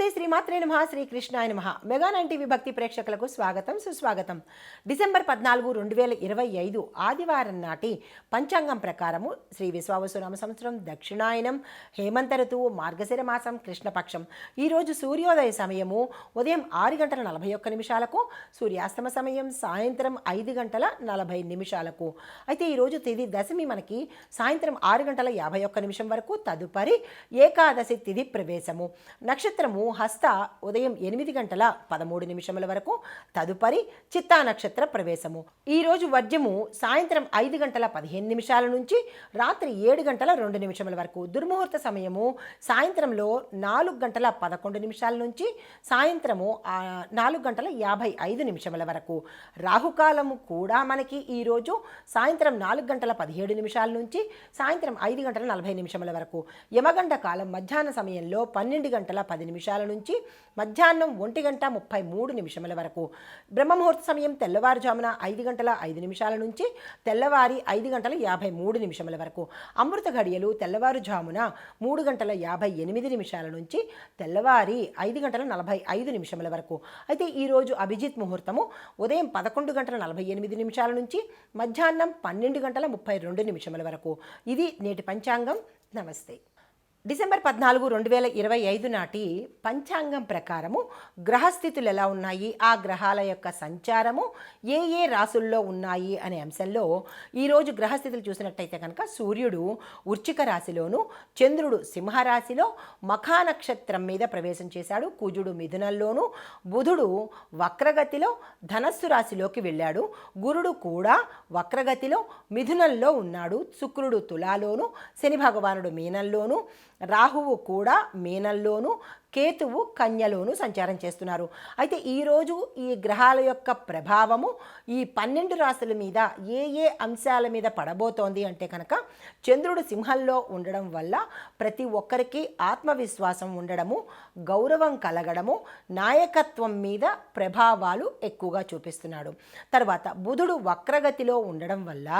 నమస్తే శ్రీమాత్రే నమః శ్రీకృష్ణాయ నమః మెగా 9 టీవీ భక్తి ప్రేక్షకులకు స్వాగతం సుస్వాగతం. డిసెంబర్ 14, 2025 ఆదివారం నాటి పంచాంగం ప్రకారము శ్రీ విశ్వావసునామ సంవత్సరం దక్షిణాయనం హేమంత ఋతువు మార్గశిర మాసం కృష్ణపక్షం. ఈరోజు సూర్యోదయ సమయము ఉదయం 6:41 సూర్యాస్తమ సమయం సాయంత్రం 5:40 అయితే ఈరోజు తిథి దశమి మనకి సాయంత్రం 6:51 వరకు, తదుపరి ఏకాదశి తిథి ప్రవేశము. నక్షత్రము హస్త ఉదయం 8:13 వరకు, తదుపరి చిత్తా నక్షత్ర ప్రవేశము. ఈరోజు వర్జ్యము సాయంత్రం 5:15 నుంచి రాత్రి 7:02 వరకు. దుర్ముహూర్త సమయము సాయంత్రంలో 4:11 నుంచి సాయంత్రము 4:55 వరకు. రాహుకాలము కూడా మనకి ఈరోజు సాయంత్రం 4:17 నుంచి సాయంత్రం 5:40 వరకు. యమగండ కాలం మధ్యాహ్న సమయంలో 12:10 నుంచి మధ్యాహ్నం 1:33 వరకు. బ్రహ్మముహూర్త సమయం తెల్లవారుజామున 5:05 నుంచి తెల్లవారి 5:53 వరకు. అమృత ఘడియలు తెల్లవారుజామున 3:58 నుంచి తెల్లవారి 5:45 వరకు. అయితే ఈరోజు అభిజిత్ ముహూర్తము ఉదయం 11:48 నుంచి మధ్యాహ్నం 12:32 వరకు. ఇది నేటి పంచాంగం. నమస్తే. డిసెంబర్ 14, 2025 నాటి పంచాంగం ప్రకారము గ్రహస్థితులు ఎలా ఉన్నాయి, ఆ గ్రహాల యొక్క సంచారము ఏ ఏ రాసుల్లో ఉన్నాయి అనే అంశంలో ఈరోజు గ్రహస్థితులు చూసినట్టయితే కనుక సూర్యుడు వృశ్చిక రాశిలోను, చంద్రుడు సింహరాశిలో మఖా నక్షత్రం మీద ప్రవేశం చేశాడు. కుజుడు మిథునంలోను, బుధుడు వక్రగతిలో ధనస్సు రాశిలోకి వెళ్ళాడు. గురుడు కూడా వక్రగతిలో మిథునంలో ఉన్నాడు. శుక్రుడు తులాలోను, శని భగవానుడు మీనంలోను, రాహువు కూడా మీనంలోను, కేతువు కన్యలోను సంచారం చేస్తున్నారు. అయితే ఈరోజు ఈ గ్రహాల యొక్క ప్రభావము ఈ 12 రాశుల మీద ఏ ఏ అంశాల మీద పడబోతోంది అంటే కనుక చంద్రుడు సింహంలో ఉండడం వల్ల ప్రతి ఒక్కరికి ఆత్మవిశ్వాసం ఉండడము, గౌరవం కలగడము, నాయకత్వం మీద ప్రభావాలు ఎక్కువగా చూపిస్తున్నాడు. తర్వాత బుధుడు వక్రగతిలో ఉండడం వల్ల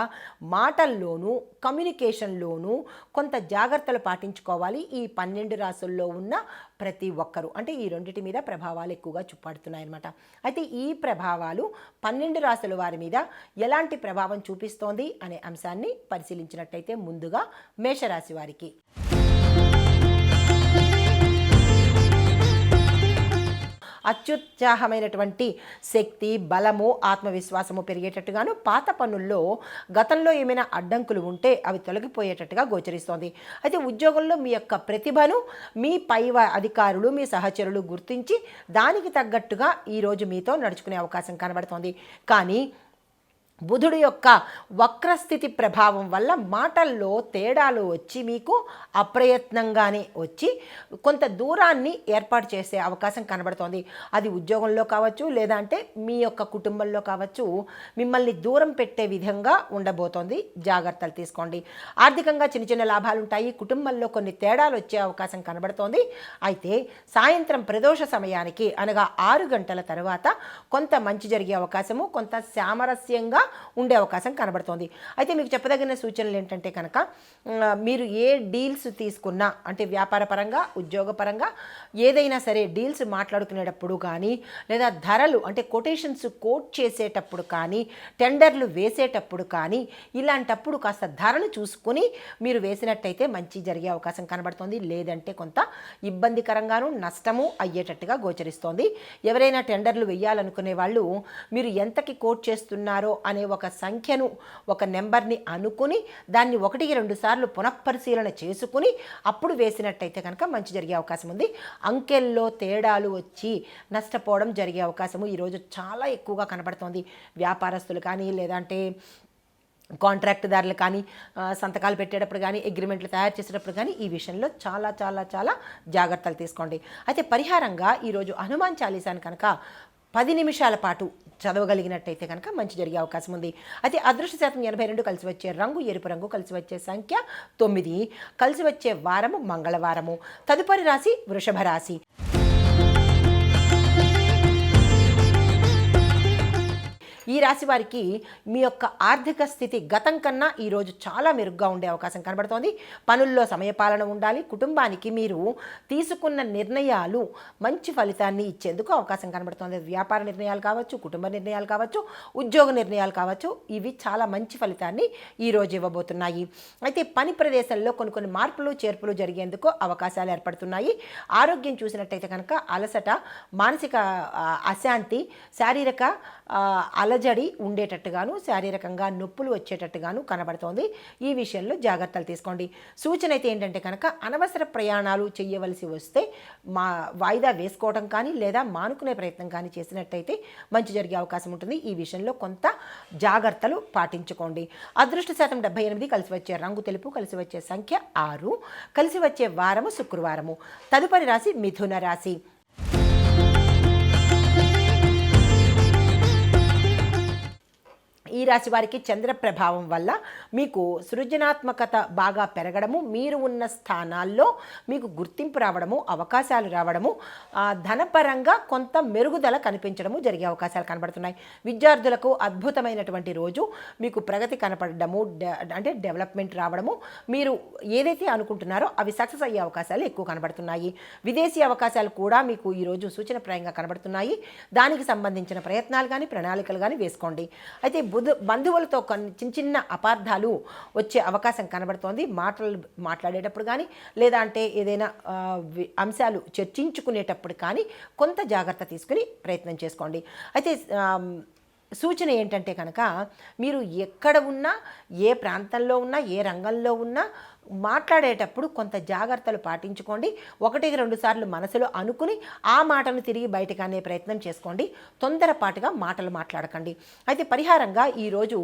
మాటల్లోనూ కమ్యూనికేషన్లోనూ కొంత జాగ్రత్తలు పాటించుకోవాలి. ఈ 12 రాశుల్లో ఉన్న ప్రతి ఒక్కరు, అంటే ఈ రెండిటి మీద ప్రభావాలు ఎక్కువగా చూపడుతున్నాయన్నమాట. అయితే ఈ ప్రభావాలు 12 రాశుల వారి మీద ఎలాంటి ప్రభావం చూపిస్తోంది అనే అంశాన్ని పరిశీలించినట్టయితే ముందుగా మేషరాశి వారికి అత్యుత్సాహమైనటువంటి శక్తి, బలము, ఆత్మవిశ్వాసము పెరిగేటట్టుగాను, పాత పనుల్లో గతంలో ఏమైనా అడ్డంకులు ఉంటే అవి తొలగిపోయేటట్టుగా గోచరిస్తోంది. అయితే ఉద్యోగంలో మీ యొక్క ప్రతిభను మీ పై అధికారులు, మీ సహచరులు గుర్తించి దానికి తగ్గట్టుగా ఈరోజు మీతో నడుచుకునే అవకాశం కనబడుతోంది. కానీ బుధుడు యొక్క వక్రస్థితి ప్రభావం వల్ల మాటల్లో తేడాలు వచ్చి మీకు అప్రయత్నంగానే వచ్చి కొంత దూరాన్ని ఏర్పాటు చేసే అవకాశం కనబడుతోంది. అది ఉద్యోగంలో కావచ్చు, లేదంటే మీ యొక్క కుటుంబంలో కావచ్చు, మిమ్మల్ని దూరం పెట్టే విధంగా ఉండబోతోంది. జాగ్రత్తలు తీసుకోండి. ఆర్థికంగా చిన్న చిన్న లాభాలు ఉంటాయి. కుటుంబంలో కొన్ని తేడాలు వచ్చే అవకాశం కనబడుతోంది. అయితే సాయంత్రం ప్రదోష సమయానికి అనగా 6 గంటల తర్వాత కొంత మంచి జరిగే అవకాశము, కొంత సామరస్యంగా ఉండే అవకాశం కనబడుతోంది. అయితే మీకు చెప్పదగిన సూచనలు ఏంటంటే కనుక మీరు ఏ డీల్స్ తీసుకున్నా, అంటే వ్యాపార పరంగా, ఉద్యోగపరంగా ఏదైనా సరే డీల్స్ మాట్లాడుకునేటప్పుడు కానీ, లేదా ధరలు అంటే కొటేషన్స్ కోట్ చేసేటప్పుడు కానీ, టెండర్లు వేసేటప్పుడు కానీ, ఇలాంటప్పుడు కాస్త ధరను చూసుకొని మీరు వేసినట్టయితే మంచి జరిగే అవకాశం కనబడుతోంది. లేదంటే కొంత ఇబ్బందికరంగాను, నష్టము అయ్యేటట్టుగా గోచరిస్తోంది. ఎవరైనా టెండర్లు వేయాలనుకునే వాళ్ళు మీరు ఎంతకి కోట్ చేస్తున్నారో అనే ఒక సంఖ్యను, ఒక నెంబర్ని అనుకుని దాన్ని 1-2 సార్లు పునఃపరిశీలన చేసుకుని అప్పుడు వేసినట్టయితే కనుక మంచి జరిగే అవకాశం ఉంది. అంకెల్లో తేడాలు వచ్చి నష్టపోవడం జరిగే అవకాశము ఈరోజు చాలా ఎక్కువగా కనబడుతోంది. వ్యాపారస్తులు కానీ, లేదంటే కాంట్రాక్టుదారులు కానీ, సంతకాలు పెట్టేటప్పుడు కానీ, అగ్రిమెంట్లు తయారు చేసేటప్పుడు కానీ ఈ విషయంలో చాలా చాలా చాలా జాగ్రత్తలు తీసుకోండి. అయితే పరిహారంగా ఈరోజు హనుమాన్ చాలీసాను కనుక 10 నిమిషాల పాటు చదవగలిగినట్టయితే కనుక మంచి జరిగే అవకాశం ఉంది. అయితే అదృష్ట శాతం 82, కలిసి వచ్చే రంగు ఎరుపు రంగు, కలిసి వచ్చే సంఖ్య 9, కలిసి వచ్చే వారము మంగళవారము. తదుపరి రాశి వృషభ రాశి. ఈ రాశి వారికి మీ యొక్క ఆర్థిక స్థితి గతం కన్నా ఈరోజు చాలా మెరుగ్గా ఉండే అవకాశం కనబడుతోంది. పనుల్లో సమయపాలన ఉండాలి. కుటుంబానికి మీరు తీసుకున్న నిర్ణయాలు మంచి ఫలితాన్ని ఇచ్చేందుకు అవకాశం కనబడుతోంది. వ్యాపార నిర్ణయాలు కావచ్చు, కుటుంబ నిర్ణయాలు కావచ్చు, ఉద్యోగ నిర్ణయాలు కావచ్చు, ఇవి చాలా మంచి ఫలితాన్ని ఈరోజు ఇవ్వబోతున్నాయి. అయితే పని ప్రదేశంలో కొన్ని మార్పులు చేర్పులు జరిగేందుకు అవకాశాలు ఏర్పడుతున్నాయి. ఆరోగ్యం చూసినట్టయితే కనుక అలసట, మానసిక అశాంతి, శారీరక అలజడి ఉండేటట్టుగాను, శారీరకంగా నొప్పులు వచ్చేటట్టుగాను కనబడుతోంది. ఈ విషయంలో జాగ్రత్తలు తీసుకోండి. సూచన అయితే ఏంటంటే కనుక అనవసర ప్రయాణాలు చేయవలసి వస్తే వాయిదా వేసుకోవడం కానీ లేదా మానుకునే ప్రయత్నం కానీ చేసినట్టయితే మంచి జరిగే అవకాశం ఉంటుంది. ఈ విషయంలో కొంత జాగ్రత్తలు పాటించుకోండి. అదృష్ట శాతం 78, కలిసి వచ్చే రంగు తెలుపు, కలిసి వచ్చే సంఖ్య 6, కలిసి వచ్చే వారము శుక్రవారము. తదుపరి రాశి మిథున రాశి. ఈ రాశి వారికి చంద్ర ప్రభావం వల్ల మీకు సృజనాత్మకత బాగా పెరగడము, మీరు ఉన్న స్థానాల్లో మీకు గుర్తింపు రావడము, అవకాశాలు రావడము, ధనపరంగా కొంత మెరుగుదల కనిపించడము జరిగే అవకాశాలు కనబడుతున్నాయి. విద్యార్థులకు అద్భుతమైనటువంటి రోజు. మీకు ప్రగతి కనపడము, అంటే డెవలప్మెంట్ రావడము, మీరు ఏదైతే అనుకుంటున్నారో అవి సక్సెస్ అయ్యే అవకాశాలు ఎక్కువ కనబడుతున్నాయి. విదేశీ అవకాశాలు కూడా మీకు ఈరోజు సూచనప్రాయంగా కనబడుతున్నాయి. దానికి సంబంధించిన ప్రయత్నాలు కానీ ప్రణాళికలు కానీ వేసుకోండి. అయితే బంధువులతో చిన్న అపార్థాలు వచ్చే అవకాశం కనబడుతోంది. మాట్లాడేటప్పుడు కానీ లేదా అంటే ఏదైనా అంశాలు చర్చించుకునేటప్పుడు కానీ కొంత జాగ్రత్త తీసుకుని ప్రయత్నం చేసుకోండి. అయితే సూచన ఏంటంటే కనుక మీరు ఎక్కడ ఉన్నా, ఏ ప్రాంతంలో ఉన్నా, ఏ రంగంలో ఉన్నా మాట్లాడేటప్పుడు కొంత జాగ్రత్తలు పాటించుకోండి. 1-2 సార్లు మనసులో అనుకుని ఆ మాటను తిరిగి బయటకు అనే ప్రయత్నం చేసుకోండి. తొందరపాటుగా మాటలు మాట్లాడకండి. అయితే పరిహారంగా ఈరోజు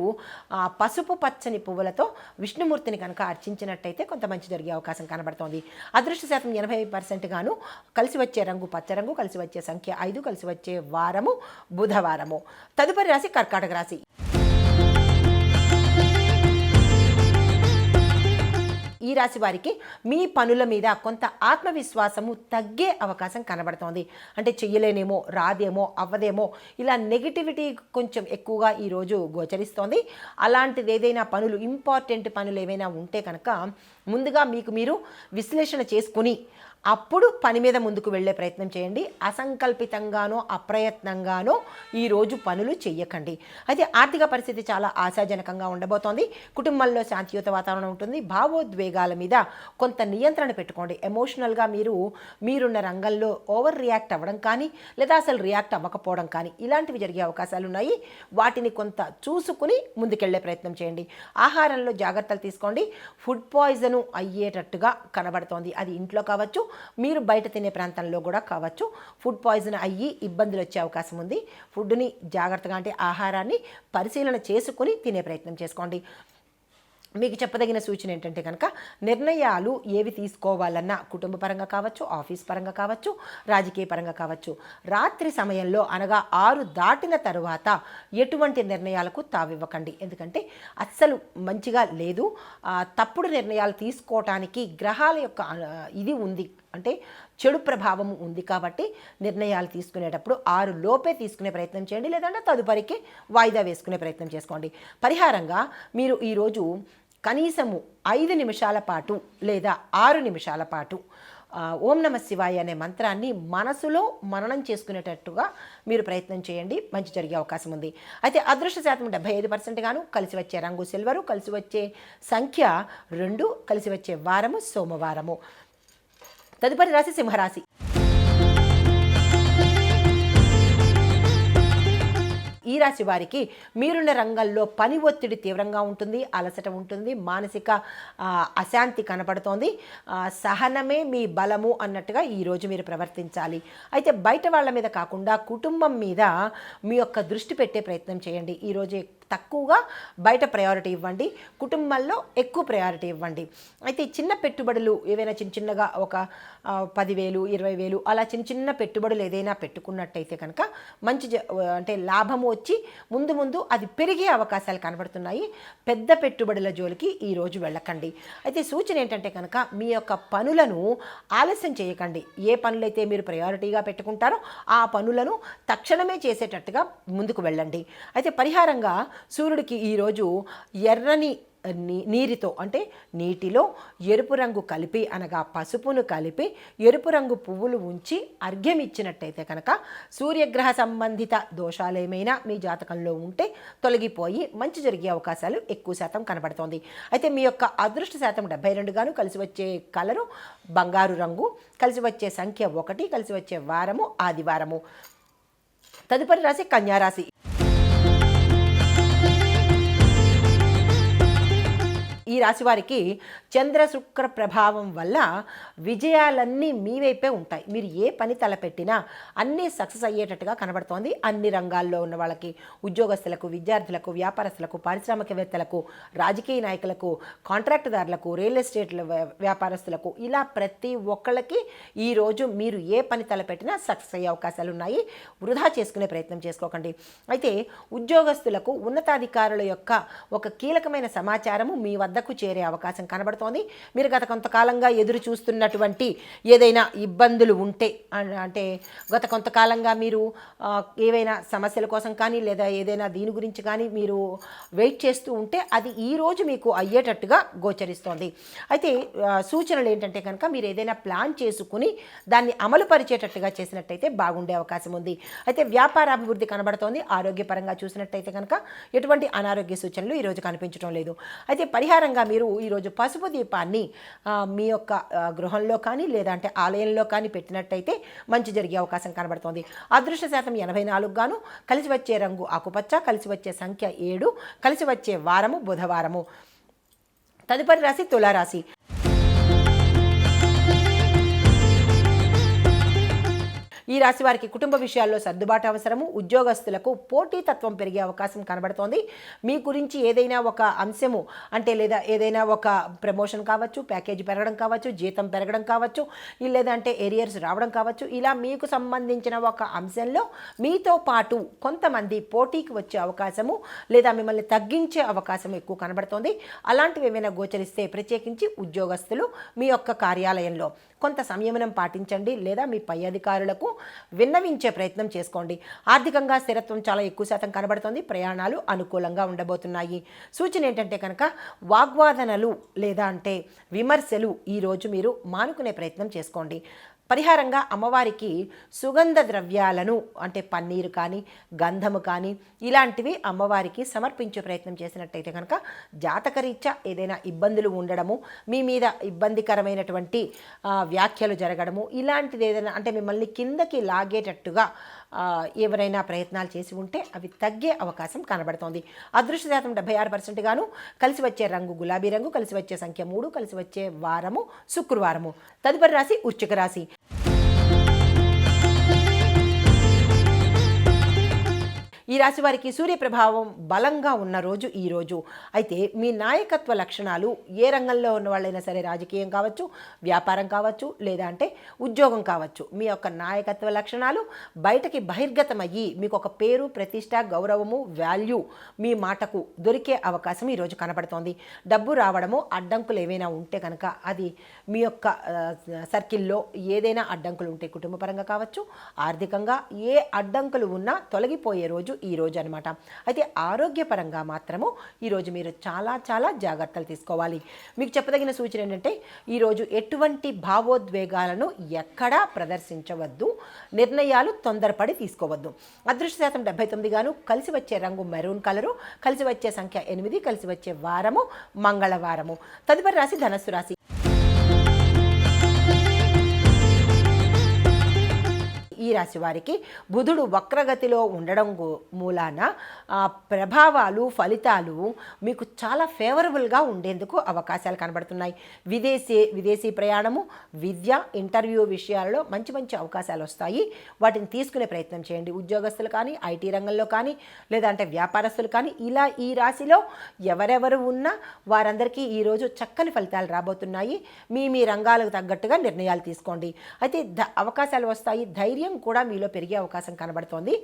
పసుపు పచ్చని పువ్వులతో విష్ణుమూర్తిని కనుక అర్చించినట్టయితే కొంత మంచి జరిగే అవకాశం కనబడుతోంది. అదృష్ట శాతం 80% గాను. కలిసి వచ్చే రంగు పచ్చరంగు, కలిసి వచ్చే సంఖ్య 5, కలిసి వచ్చే వారము బుధవారము. తదుపరి రాశి కర్కాటక రాశి. ఈ రాశి వారికి మీ పనుల మీద కొంత ఆత్మవిశ్వాసము తగ్గే అవకాశం కనబడుతోంది. అంటే చెయ్యలేనేమో, రాదేమో, అవ్వదేమో, ఇలా నెగిటివిటీ కొంచెం ఎక్కువగా ఈరోజు గోచరిస్తోంది. అలాంటిది ఏదైనా పనులు, ఇంపార్టెంట్ పనులు ఏవైనా ఉంటే కనుక ముందుగా మీకు మీరు విశ్లేషణ చేసుకుని అప్పుడు పని మీద ముందుకు వెళ్ళే ప్రయత్నం చేయండి. అసంకల్పితంగానో అప్రయత్నంగానో ఈరోజు పనులు చెయ్యకండి. అయితే ఆర్థిక పరిస్థితి చాలా ఆశాజనకంగా ఉండబోతోంది. కుటుంబంలో శాంతియుత వాతావరణం ఉంటుంది. భావోద్వేగాల మీద కొంత నియంత్రణ పెట్టుకోండి. ఎమోషనల్గా మీరున్న రంగంలో ఓవర్ రియాక్ట్ అవ్వడం కానీ లేదా అసలు రియాక్ట్ అవ్వకపోవడం కానీ ఇలాంటివి జరిగే అవకాశాలు ఉన్నాయి. వాటిని కొంత చూసుకుని ముందుకెళ్లే ప్రయత్నం చేయండి. ఆహారంలో జాగ్రత్తలు తీసుకోండి. ఫుడ్ పాయిజన్ అయ్యేటట్టుగా కనబడుతోంది. అది ఇంట్లో కావచ్చు, మీరు బయట తినే ప్రాంతంలో కూడా కావచ్చు. ఫుడ్ పాయిజన్ అయ్యి ఇబ్బందులు వచ్చే అవకాశం ఉంది. ఫుడ్ని జాగ్రత్తగా, అంటే ఆహారాన్ని పరిశీలన చేసుకుని తినే ప్రయత్నం చేసుకోండి. మీకు చెప్పదగిన సూచన ఏంటంటే కనుక నిర్ణయాలు ఏవి తీసుకోవాలన్నా కుటుంబ పరంగా కావచ్చు, ఆఫీస్ పరంగా కావచ్చు, రాజకీయ పరంగా కావచ్చు, రాత్రి సమయంలో అనగా 6 దాటిన తరువాత ఎటువంటి నిర్ణయాలకు తావివ్వకండి. ఎందుకంటే అస్సలు మంచిగా లేదు. తప్పుడు నిర్ణయాలు తీసుకోవటానికి గ్రహాల యొక్క ఇది ఉంది, అంటే చెడు ప్రభావం ఉంది. కాబట్టి నిర్ణయాలు తీసుకునేటప్పుడు 6 లోపే తీసుకునే ప్రయత్నం చేయండి. లేదంటే తదుపరికి వాయిదా వేసుకునే ప్రయత్నం చేసుకోండి. పరిహారంగా మీరు ఈరోజు కనీసము 5 నిమిషాల పాటు లేదా 6 నిమిషాల పాటు ఓం నమ శివాయ అనే మంత్రాన్ని మనసులో మననం చేసుకునేటట్టుగా మీరు ప్రయత్నం చేయండి. మంచి జరిగే అవకాశం ఉంది. అయితే అదృష్ట శాతం 75% గాను. కలిసి వచ్చే రంగు సిల్వరు, కలిసి వచ్చే సంఖ్య 2, కలిసి వచ్చే వారము సోమవారము. తదుపరి రాశి సింహరాశి. ఈ రాశి వారికి మీరున్న రంగంలో పని ఒత్తిడి తీవ్రంగా ఉంటుంది, అలసట ఉంటుంది, మానసిక అశాంతి కనపడుతోంది. సహనమే మీ బలము అన్నట్టుగా ఈరోజు మీరు ప్రవర్తించాలి. అయితే బయట వాళ్ళ మీద కాకుండా కుటుంబం మీద మీ యొక్క దృష్టి పెట్టే ప్రయత్నం చేయండి. ఈరోజు తక్కువగా బయట ప్రయారిటీ ఇవ్వండి, కుటుంబంలో ఎక్కువ ప్రయారిటీ ఇవ్వండి. అయితే చిన్న పెట్టుబడులు ఏవైనా చిన్నగా ఒక 10,000, 20,000 అలా చిన్న పెట్టుబడులు ఏదైనా పెట్టుకున్నట్టయితే కనుక మంచి అంటే లాభము వచ్చి ముందు ముందు అది పెరిగే అవకాశాలు కనబడుతున్నాయి. పెద్ద పెట్టుబడుల జోలికి ఈరోజు వెళ్ళకండి. అయితే సూచన ఏంటంటే కనుక మీ యొక్క పనులను ఆలస్యం చేయకండి. ఏ పనులైతే మీరు ప్రయారిటీగా పెట్టుకుంటారో ఆ పనులను తక్షణమే చేసేటట్టుగా ముందుకు వెళ్ళండి. అయితే పరిహారంగా సూర్యుడికి ఈరోజు ఎర్రని నీటితో అంటే నీటిలో ఎరుపు రంగు కలిపి అనగా పసుపును కలిపి ఎరుపు రంగు పువ్వులు ఉంచి అర్ఘ్యం ఇచ్చినట్టయితే కనుక సూర్యగ్రహ సంబంధిత దోషాలేమైనా మీ జాతకంలో ఉంటే తొలగిపోయి మంచి జరిగే అవకాశాలు ఎక్కువ శాతం కనబడుతోంది. అయితే మీ యొక్క అదృష్ట శాతం 72గాను, కలిసి వచ్చే కలరు బంగారు రంగు, కలిసి వచ్చే సంఖ్య 1, కలిసి వచ్చే వారము ఆదివారము. తదుపరి రాశి కన్యారాశి. ఈ రాశి వారికి చంద్ర శుక్ర ప్రభావం వల్ల విజయాలన్నీ మీ వైపే ఉంటాయి. మీరు ఏ పని తలపెట్టినా అన్నీ సక్సెస్ అయ్యేటట్టుగా కనబడుతోంది. అన్ని రంగాల్లో ఉన్న వాళ్ళకి, ఉద్యోగస్తులకు, విద్యార్థులకు, వ్యాపారస్తులకు, పారిశ్రామికవేత్తలకు, రాజకీయ నాయకులకు, కాంట్రాక్టుదారులకు, రియల్ ఎస్టేట్ వ్యాపారస్తులకు, ఇలా ప్రతి ఒక్కళ్ళకి ఈరోజు మీరు ఏ పని తలపెట్టినా సక్సెస్ అయ్యే అవకాశాలు ఉన్నాయి. వృధా చేసుకునే ప్రయత్నం చేసుకోకండి. అయితే ఉద్యోగస్తులకు ఉన్నతాధికారుల యొక్క ఒక కీలకమైన సమాచారము మీ వద్దకు చేరే అవకాశం కనబడుతోంది. మీరు గత కొంతకాలంగా ఎదురు చూస్తున్నటువంటి ఏదైనా ఇబ్బందులు ఉంటే, అంటే గత కొంతకాలంగా మీరు ఏవైనా సమస్యల కోసం కానీ లేదా ఏదైనా దీని గురించి కానీ మీరు వెయిట్ చేస్తూ ఉంటే అది ఈరోజు మీకు అయ్యేటట్టుగా గోచరిస్తోంది. అయితే సూచనలు ఏంటంటే కనుక మీరు ఏదైనా ప్లాన్ చేసుకుని దాన్ని అమలు పరిచేటట్టుగా చేసినట్టయితే బాగుండే అవకాశం ఉంది. అయితే వ్యాపార అభివృద్ధి కనబడుతోంది. ఆరోగ్యపరంగా చూసినట్టయితే కనుక ఎటువంటి అనారోగ్య సూచనలు ఈరోజు కనిపించడం లేదు. అయితే పరిహారంగా మీరు ఈరోజు పసుపు దీపాన్ని మీ యొక్క గృహంలో కానీ లేదంటే ఆలయంలో కానీ పెట్టినట్టయితే మంచి జరిగే అవకాశం కనబడుతోంది. అదృష్ట శాతం 84గాను, కలిసి వచ్చే రంగు ఆకుపచ్చ, కలిసి వచ్చే సంఖ్య 7, కలిసి వచ్చే వారము బుధవారము. తదుపరి రాశి తులారాశి. ఈ రాశి వారికి కుటుంబ విషయాల్లో సర్దుబాటు అవసరము. ఉద్యోగస్తులకు పోటీతత్వం పెరిగే అవకాశం కనబడుతోంది. మీ గురించి ఏదైనా ఒక అంశము అంటే లేదా ఏదైనా ఒక ప్రమోషన్ కావచ్చు, ప్యాకేజీ పెరగడం కావచ్చు, జీతం పెరగడం కావచ్చు, లేదంటే ఏరియర్స్ రావడం కావచ్చు, ఇలా మీకు సంబంధించిన ఒక అంశంలో మీతో పాటు కొంతమంది పోటీకి వచ్చే అవకాశము లేదా మిమ్మల్ని తగ్గించే అవకాశం ఎక్కువ కనబడుతోంది. అలాంటివి ఏమైనా గోచరిస్తే ప్రత్యేకించి ఉద్యోగస్తులు మీ యొక్క కార్యాలయంలో కొంత సంయమనం పాటించండి లేదా మీ పై అధికారులకు విన్నవించే ప్రయత్నం చేసుకోండి. ఆర్థికంగా స్థిరత్వం చాలా ఎక్కువ శాతం కనబడుతుంది. ప్రయాణాలు అనుకూలంగా ఉండబోతున్నాయి. సూచన ఏంటంటే కనుక వాగ్వాదనలు లేదా అంటే విమర్శలు ఈరోజు మీరు మానుకునే ప్రయత్నం చేసుకోండి. పరిహారంగా అమ్మవారికి సుగంధ ద్రవ్యాలను అంటే పన్నీరు కానీ గంధము కానీ ఇలాంటివి అమ్మవారికి సమర్పించే ప్రయత్నం చేసినట్టయితే కనుక జాతకరీత్యా ఏదైనా ఇబ్బందులు ఉండడము, మీ మీద ఇబ్బందికరమైనటువంటి వ్యాఖ్యలు జరగడము, ఇలాంటిది ఏదైనా అంటే మిమ్మల్ని కిందకి లాగేటట్టుగా ఎవరైనా ప్రయత్నాలు చేసి ఉంటే అవి తగ్గే అవకాశం కనబడుతోంది. అదృష్ట శాతం 76%గాను, కలిసి వచ్చే రంగు గులాబీ రంగు, కలిసి వచ్చే సంఖ్య 3, కలిసి వచ్చే వారము శుక్రవారము. తదుపరి రాశి వృశ్చిక రాశి. ఈ రాశి వారికి సూర్య ప్రభావం బలంగా ఉన్న రోజు ఈ రోజు. అయితే మీ నాయకత్వ లక్షణాలు ఏ రంగంలో ఉన్న వాళ్ళైనా సరే, రాజకీయం కావచ్చు, వ్యాపారం కావచ్చు, లేదా అంటే ఉద్యోగం కావచ్చు, మీ యొక్క నాయకత్వ లక్షణాలు బయటకి బహిర్గతమయ్యి మీకు ఒక పేరు, ప్రతిష్ట, గౌరవము, వాల్యూ మీ మాటకు దొరికే అవకాశం ఈరోజు కనబడుతోంది. డబ్బు రావడము, అడ్డంకులు ఏవైనా ఉంటే కనుక అది మీ యొక్క సర్కిల్లో ఏదైనా అడ్డంకులు ఉంటే కుటుంబపరంగా కావచ్చు, ఆర్థికంగా ఏ అడ్డంకులు ఉన్నా తొలగిపోయే రోజు ఈ రోజు అనమాట. అయితే ఆరోగ్యపరంగా మాత్రము ఈరోజు మీరు చాలా చాలా జాగ్రత్తలు తీసుకోవాలి. మీకు చెప్పదగిన సూచన ఏంటంటే ఈరోజు ఎటువంటి భావోద్వేగాలను ఎక్కడా ప్రదర్శించవద్దు, నిర్ణయాలు తొందరపడి తీసుకోవద్దు. అదృష్ట శాతం 79గాను, కలిసి వచ్చే రంగు మెరూన్ కలరు, కలిసి వచ్చే సంఖ్య 8, కలిసి వచ్చే వారము మంగళవారము. తదుపరి రాశి ధనస్సు రాశి. ఈ ఈ రాశి వారికి బుధుడు వక్రగతిలో ఉండడం మూలాన ప్రభావాలు ఫలితాలు మీకు చాలా ఫేవరబుల్గా ఉండేందుకు అవకాశాలు కనబడుతున్నాయి. విదేశీ ప్రయాణము, విద్య, ఇంటర్వ్యూ విషయాలలో మంచి మంచి అవకాశాలు వస్తాయి. వాటిని తీసుకునే ప్రయత్నం చేయండి. ఉద్యోగస్తులు కానీ, ఐటీ రంగంలో కానీ, లేదంటే వ్యాపారస్తులు కానీ, ఇలా ఈ రాశిలో ఎవరెవరు ఉన్నా వారందరికీ ఈరోజు చక్కని ఫలితాలు రాబోతున్నాయి. మీ రంగాలకు తగ్గట్టుగా నిర్ణయాలు తీసుకోండి. అయితే అవకాశాలు వస్తాయి. ధైర్యం కూడా మీలో పెరిగే అవకాశం కనబడుతోంది.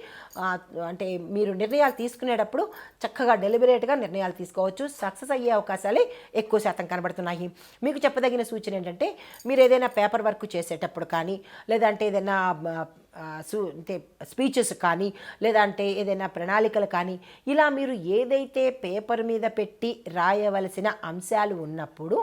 అంటే మీరు నిర్ణయాలు తీసుకునేటప్పుడు చక్కగా డెలిబరేట్గా నిర్ణయాలు తీసుకోవచ్చు. సక్సెస్ అయ్యే అవకాశాలే ఎక్కువ శాతం కనబడుతున్నాయి. మీకు చెప్పదగిన సూచన ఏంటంటే, మీరు ఏదైనా పేపర్ వర్క్ చేసేటప్పుడు కానీ, లేదంటే ఏదైనా అంటే స్పీచెస్ కానీ, లేదంటే ఏదైనా ప్రణాళికలు కానీ, ఇలా మీరు ఏదైతే పేపర్ మీద పెట్టి రాయవలసిన అంశాలు ఉన్నప్పుడు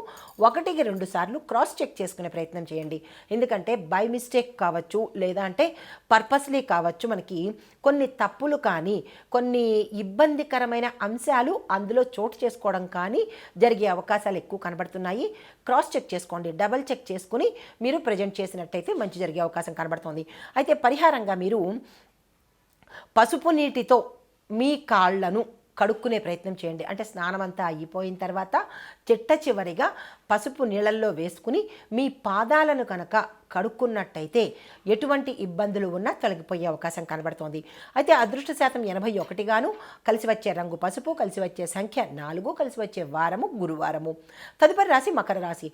1-2 సార్లు క్రాస్ చెక్ చేసుకునే ప్రయత్నం చేయండి. ఎందుకంటే బై మిస్టేక్ కావచ్చు, లేదా అంటే పర్పస్లీ కావచ్చు, మనకి కొన్ని తప్పులు కానీ, కొన్ని ఇబ్బందికరమైన అంశాలు అందులో చోటు చేసుకోవడం కానీ జరిగే అవకాశాలు ఎక్కువ కనబడుతున్నాయి. క్రాస్ చెక్ చేసుకోండి, డబల్ చెక్ చేసుకుని మీరు ప్రజెంట్ చేసినట్టయితే మంచి జరిగే అవకాశం కనబడుతుంది. అయితే పరిహారంగా మీరు పసుపు నీటితో మీ కాళ్లను కడుక్కునే ప్రయత్నం చేయండి. అంటే స్నానం అంతా అయిపోయిన తర్వాత చివరిగా పసుపు నీళ్ళల్లో వేసుకుని మీ పాదాలను కనుక కడుక్కున్నట్టయితే ఎటువంటి ఇబ్బందులు ఉన్నా తొలగిపోయే అవకాశం కనబడుతోంది. అయితే అదృష్ట శాతం 81గాను, కలిసి వచ్చే రంగు పసుపు, కలిసి వచ్చే సంఖ్య 4, కలిసి వచ్చే వారము గురువారము. తదుపరి రాశి మకర రాశి.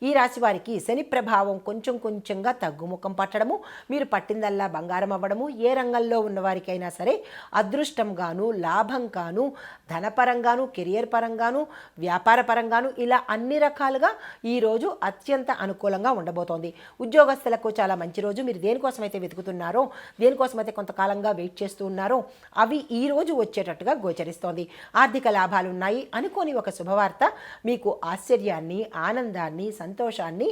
ఈ రాశి వారికి శని ప్రభావం కొంచెంగా తగ్గుముఖం పట్టడము, మీరు పట్టిందల్లా బంగారం అవ్వడము, ఏ రంగంలో ఉన్నవారికైనా సరే అదృష్టంగాను, లాభంగాను, ధనపరంగాను, కెరియర్ పరంగాను, వ్యాపార పరంగాను, ఇలా అన్ని రకాలుగా ఈరోజు అత్యంత అనుకూలంగా ఉండబోతోంది. ఉద్యోగస్తులకు చాలా మంచి రోజు. మీరు దేనికోసమైతే వెతుకుతున్నారో, దేనికోసమైతే కొంతకాలంగా వెయిట్ చేస్తూ ఉన్నారో అవి ఈరోజు వచ్చేటట్టుగా గోచరిస్తోంది. ఆర్థిక లాభాలు ఉన్నాయి. అనుకోని ఒక శుభవార్త మీకు ఆశ్చర్యాన్ని, ఆనందాన్ని, సంతోషాన్ని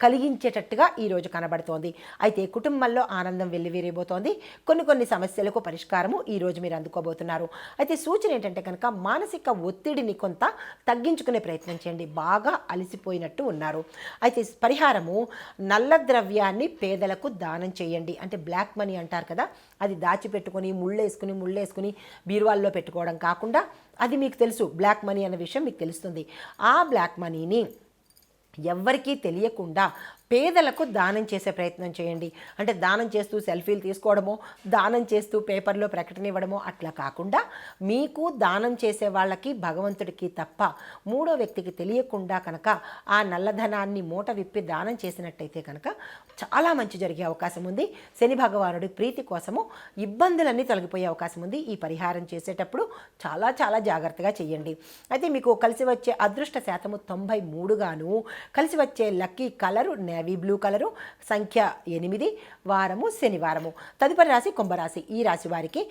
కలిగించేటట్టుగా ఈరోజు కనబడుతోంది. అయితే కుటుంబంలో ఆనందం వెల్లివిరిపోతోంది. కొన్ని సమస్యలకు పరిష్కారము ఈరోజు మీరు అందుకోబోతున్నారు. అయితే సూచన ఏంటంటే కనుక మానసిక ఒత్తిడిని కొంత తగ్గించుకునే ప్రయత్నం చేయండి. బాగా అలసిపోయినట్టు ఉన్నారు. అయితే పరిహారము నల్ల ద్రవ్యాన్ని పేదలకు దానం చేయండి. అంటే బ్లాక్ మనీ అంటారు కదా, అది దాచిపెట్టుకొని ముళ్ళేసుకుని బీరువాల్లో పెట్టుకోవడం కాకుండా, అది మీకు తెలుసు బ్లాక్ మనీ అనే విషయం మీకు తెలుస్తుంది. ఆ బ్లాక్ మనీని ఎవ్వరికీ తెలియకుండా పేదలకు దానం చేసే ప్రయత్నం చేయండి. అంటే దానం చేస్తూ సెల్ఫీలు తీసుకోవడమో, దానం చేస్తూ పేపర్లో ప్రకటన ఇవ్వడమో అట్లా కాకుండా, మీకు దానం చేసే వాళ్ళకి, భగవంతుడికి తప్ప మూడో వ్యక్తికి తెలియకుండా కనుక ఆ నల్లధనాన్ని మూట విప్పి దానం చేసినట్టయితే కనుక చాలా మంచి జరిగే అవకాశం ఉంది. శని భగవానుడి ప్రీతి కోసము ఇబ్బందులన్నీ తొలగిపోయే అవకాశం ఉంది. ఈ పరిహారం చేసేటప్పుడు చాలా జాగ్రత్తగా చేయండి. అయితే మీకు కలిసి వచ్చే అదృష్ట శాతము 93గాను, కలిసి వచ్చే lucky colour navy blue colour, సంఖ్య 8, వారము శనివారము. తదుపరి రాశి కుంభరాశి. ఈ రాశి వారికి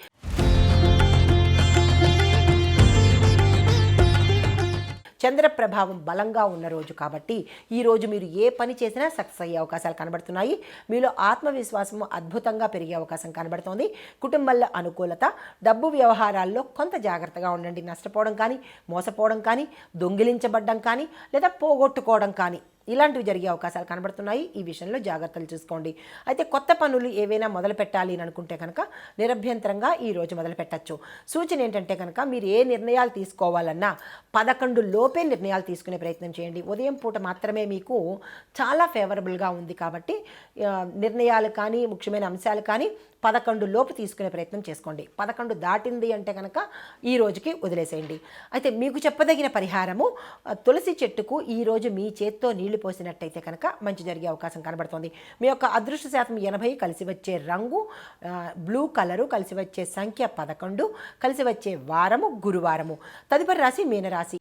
చంద్ర ప్రభావం బలంగా ఉన్న రోజు కాబట్టి ఈరోజు మీరు ఏ పని చేసినా సక్సెస్ అయ్యే అవకాశాలు కనబడుతున్నాయి. మీలో ఆత్మవిశ్వాసము అద్భుతంగా పెరిగే అవకాశం కనబడుతోంది. కుటుంబంలో అనుకూలత, డబ్బు వ్యవహారాల్లో కొంత జాగ్రత్తగా ఉండండి. నష్టపోవడం కానీ, మోసపోవడం కానీ, దొంగిలించబడ్డం కానీ, లేదా పోగొట్టుకోవడం కానీ ఇలాంటివి జరిగే అవకాశాలు కనబడుతున్నాయి. ఈ విషయంలో జాగ్రత్తలు చూసుకోండి. అయితే కొత్త పనులు ఏవైనా మొదలు పెట్టాలి అని అనుకుంటే కనుక నిరభ్యంతరంగా ఈరోజు మొదలు పెట్టచ్చు. సూచన ఏంటంటే కనుక మీరు ఏ నిర్ణయాలు తీసుకోవాలన్నా 11 లోపే నిర్ణయాలు తీసుకునే ప్రయత్నం చేయండి. ఉదయం పూట మాత్రమే మీకు చాలా ఫేవరబుల్గా ఉంది కాబట్టి నిర్ణయాలు కానీ, ముఖ్యమైన అంశాలు కానీ 11 లోపు తీసుకునే ప్రయత్నం చేసుకోండి. 11 దాటింది అంటే కనుక ఈ రోజుకి వదిలేసేయండి. అయితే మీకు చెప్పదగిన పరిహారము తులసి చెట్టుకు ఈరోజు మీ చేత్తో నీళ్లు పోసినట్టయితే కనుక మంచి జరిగే అవకాశం కనబడుతుంది. మీ యొక్క అదృష్ట శాతం 80, కలిసి వచ్చే రంగు బ్లూ కలరు, కలిసి వచ్చే సంఖ్య 11, కలిసి వచ్చే వారము గురువారము. తదుపరి రాశి మీనరాశి.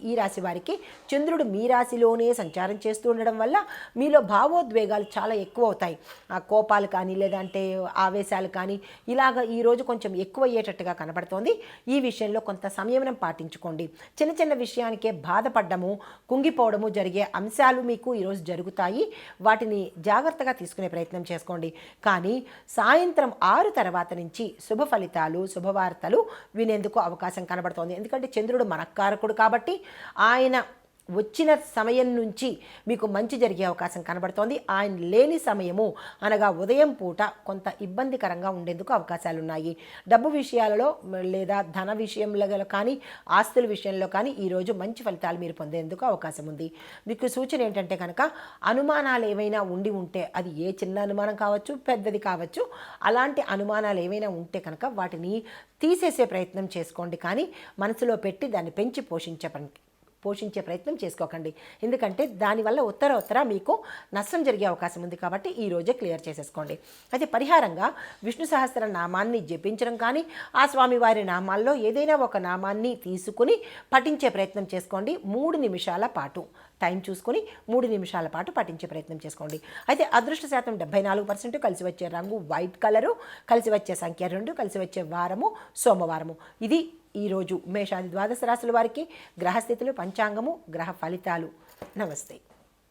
ఈ రాశి వారికి చంద్రుడు మీ రాశిలోనే సంచారం చేస్తూ ఉండడం వల్ల మీలో భావోద్వేగాలు చాలా ఎక్కువ అవుతాయి. ఆ కోపాలు కానీ లేదంటే ఆవేశాలు కానీ ఇలాగ ఈరోజు కొంచెం ఎక్కువ అయ్యేటట్టుగా కనబడుతోంది. ఈ విషయంలో కొంత సంయమనం పాటించుకోండి. చిన్న చిన్న విషయానికే బాధపడ్డము, కుంగిపోవడము జరిగే అంశాలు మీకు ఈరోజు జరుగుతాయి. వాటిని జాగ్రత్తగా తీసుకునే ప్రయత్నం చేసుకోండి. కానీ సాయంత్రం 6 తర్వాత నుంచి శుభ ఫలితాలు, శుభవార్తలు వినేందుకు అవకాశం కనబడుతోంది. ఎందుకంటే చంద్రుడు మనఃకారకుడు కాబట్టి ఆయన వచ్చిన సమయం నుంచి మీకు మంచి జరిగే అవకాశం కనబడుతోంది. ఆయన లేని సమయము అనగా ఉదయం పూట కొంత ఇబ్బందికరంగా ఉండేందుకు అవకాశాలు ఉన్నాయి. డబ్బు విషయాలలో లేదా ధన విషయంలో కానీ ఆస్తుల విషయంలో కానీ ఈరోజు మంచి ఫలితాలు మీరు పొందేందుకు అవకాశం ఉంది. మీకు సూచన ఏంటంటే కనుక అనుమానాలు ఏవైనా ఉండి ఉంటే అది ఏ చిన్న అనుమానం కావచ్చు, పెద్దది కావచ్చు, అలాంటి అనుమానాలు ఏవైనా ఉంటే కనుక వాటిని తీసేసే ప్రయత్నం చేసుకోండి. కానీ మనసులో పెట్టి దాన్ని పెంచి పోషించే ప్రయత్నం చేసుకోకండి. ఎందుకంటే దానివల్ల ఉత్తర మీకు నష్టం జరిగే అవకాశం ఉంది. కాబట్టి ఈ రోజే క్లియర్ చేసేసుకోండి. అయితే పరిహారంగా విష్ణు సహస్ర నామాన్ని జపించడం కానీ ఆ స్వామివారి నామాల్లో ఏదైనా ఒక నామాన్ని తీసుకుని పఠించే ప్రయత్నం చేసుకోండి. 3 నిమిషాల పాటు టైం చూసుకొని 3 నిమిషాల పాటు పఠించే ప్రయత్నం చేసుకోండి. అయితే అదృష్ట శాతం 74%, కలిసి వచ్చే రంగు వైట్ కలరు, కలిసి వచ్చే సంఖ్య 2, కలిసి వచ్చే వారము సోమవారము. ఇది ఈరోజు మేషాది ద్వాదశ రాశుల వారికి గ్రహస్థితులు, పంచాంగము, గ్రహ ఫలితాలు. నమస్తే.